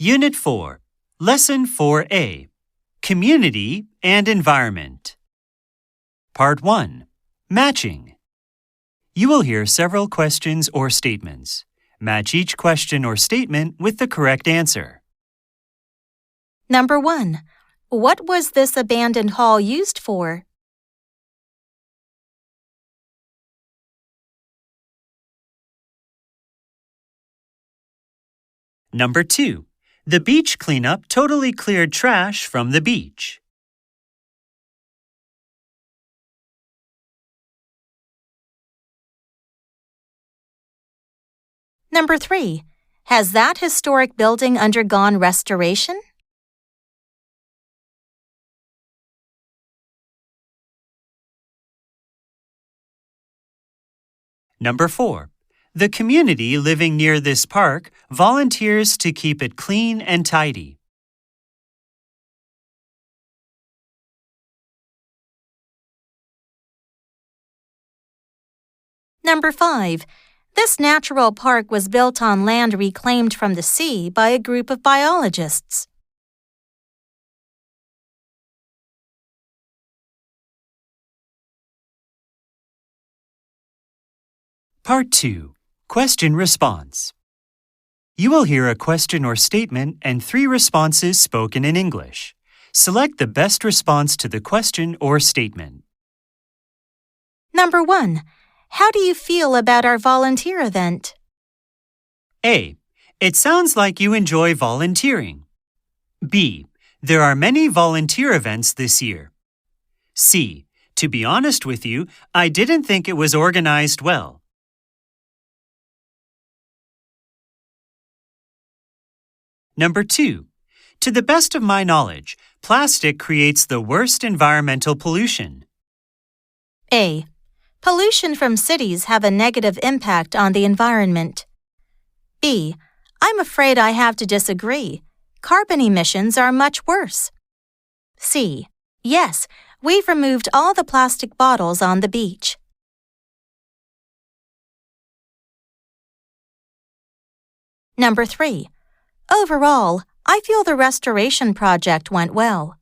Unit 4, Lesson 4A, Community and Environment. Part 1, Matching. You will hear several questions or statements. Match each question or statement with the correct answer. Number 1. What was this abandoned hall used for? Number 2. The beach cleanup totally cleared trash from the beach. Number 3. Has that historic building undergone restoration? Number 4. The community living near this park volunteers to keep it clean and tidy. Number 5. This natural park was built on land reclaimed from the sea by a group of biologists. Part 2. Question Response. You will hear a question or statement and 3 responses spoken in English. Select the best response to the question or statement. Number 1. How do you feel about our volunteer event? A. It sounds like you enjoy volunteering. B. There are many volunteer events this year. C. To be honest with you, I didn't think it was organized well. Number 2. To the best of my knowledge, plastic creates the worst environmental pollution. A. Pollution from cities have a negative impact on the environment. B. I'm afraid I have to disagree. Carbon emissions are much worse. C. Yes, we've removed all the plastic bottles on the beach. Number 3. Overall, I feel the restoration project went well.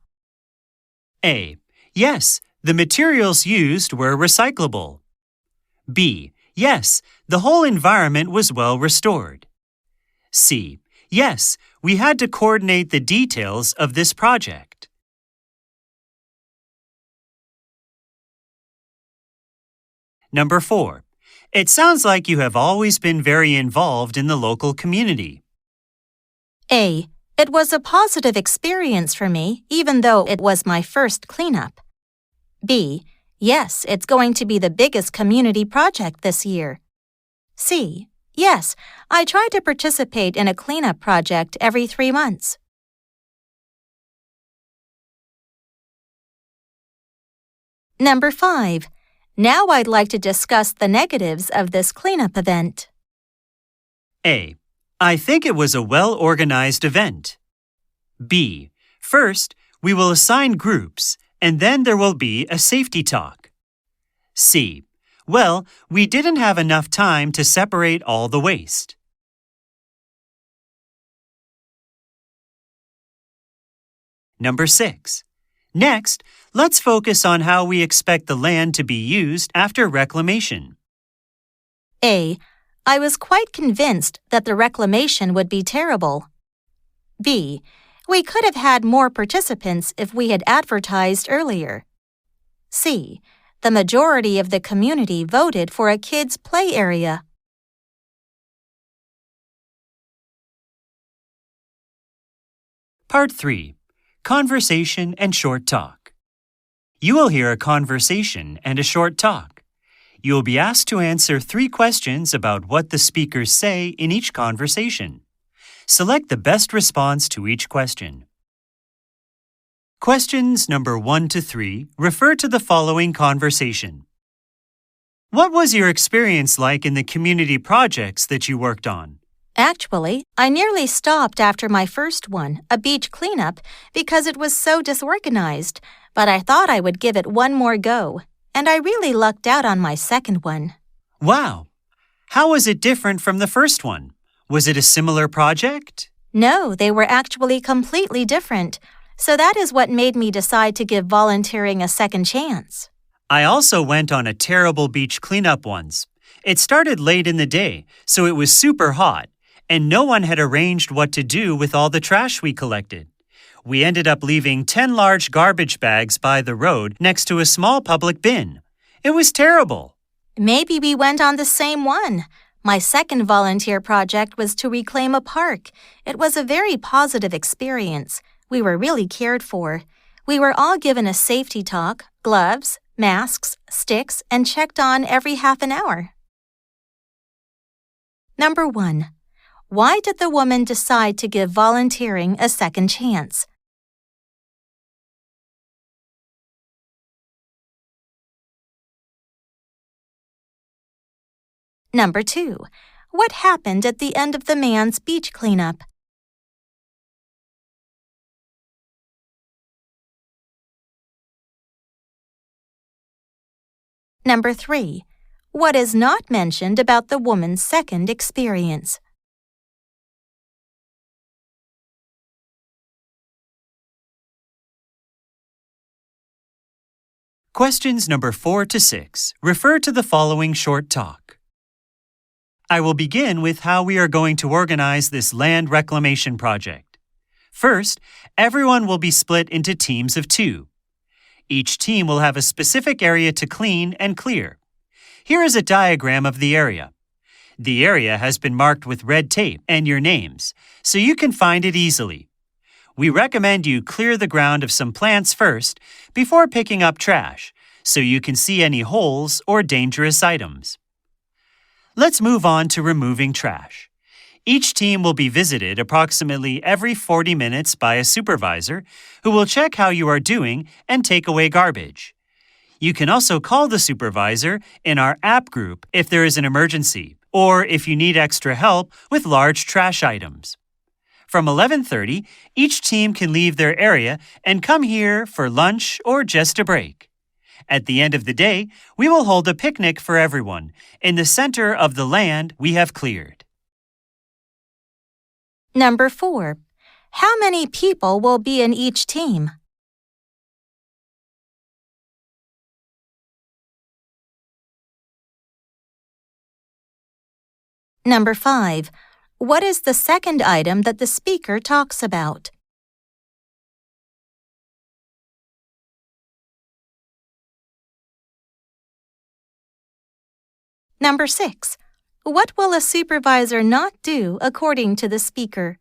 A. Yes, the materials used were recyclable. B. Yes, the whole environment was well restored. C. Yes, we had to coordinate the details of this project. Number 4. It sounds like you have always been very involved in the local community. A. It was a positive experience for me, even though it was my first cleanup. B. Yes, it's going to be the biggest community project this year. C. Yes, I try to participate in a cleanup project every 3 months. Number 5. Now I'd like to discuss the negatives of this cleanup event. A. I think it was a well-organized event. B. First, we will assign groups, and then there will be a safety talk. C. Well, we didn't have enough time to separate all the waste. Number 6. Next, let's focus on how we expect the land to be used after reclamation. A. I was quite convinced that the reclamation would be terrible. B. We could have had more participants if we had advertised earlier. C. The majority of the community voted for a kids' play area. Part 3. Conversation and Short Talk. You will hear a conversation and a short talk. You will be asked to answer 3 questions about what the speakers say in each conversation. Select the best response to each question. Questions number 1 to 3 refer to the following conversation. What was your experience like in the community projects that you worked on? Actually, I nearly stopped after my first one, a beach cleanup, because it was so disorganized, but I thought I would give it one more go. And I really lucked out on my second one. Wow! How was it different from the first one? Was it a similar project? No, they were actually completely different. So that is what made me decide to give volunteering a second chance. I also went on a terrible beach cleanup once. It started late in the day, so it was super hot, and no one had arranged what to do with all the trash we collected. We ended up leaving 10 large garbage bags by the road next to a small public bin. It was terrible. Maybe we went on the same one. My second volunteer project was to reclaim a park. It was a very positive experience. We were really cared for. We were all given a safety talk, gloves, masks, sticks, and checked on every half an hour. Number 1. Why did the woman decide to give volunteering a second chance? Number 2. What happened at the end of the man's beach cleanup? Number 3. What is not mentioned about the woman's second experience? Questions number 4 to 6 refer to the following short talk. I will begin with how we are going to organize this land reclamation project. First, everyone will be split into teams of 2. Each team will have a specific area to clean and clear. Here is a diagram of the area. The area has been marked with red tape and your names, so you can find it easily. We recommend you clear the ground of some plants first before picking up trash, so you can see any holes or dangerous items. Let's move on to removing trash. Each team will be visited approximately every 40 minutes by a supervisor who will check how you are doing and take away garbage. You can also call the supervisor in our app group if there is an emergency or if you need extra help with large trash items. From 11:30, each team can leave their area and come here for lunch or just a break. At the end of the day, we will hold a picnic for everyone in the center of the land we have cleared. Number 4. How many people will be in each team? Number 5. What is the second item that the speaker talks about? Number 6. What will a supervisor not do according to the speaker?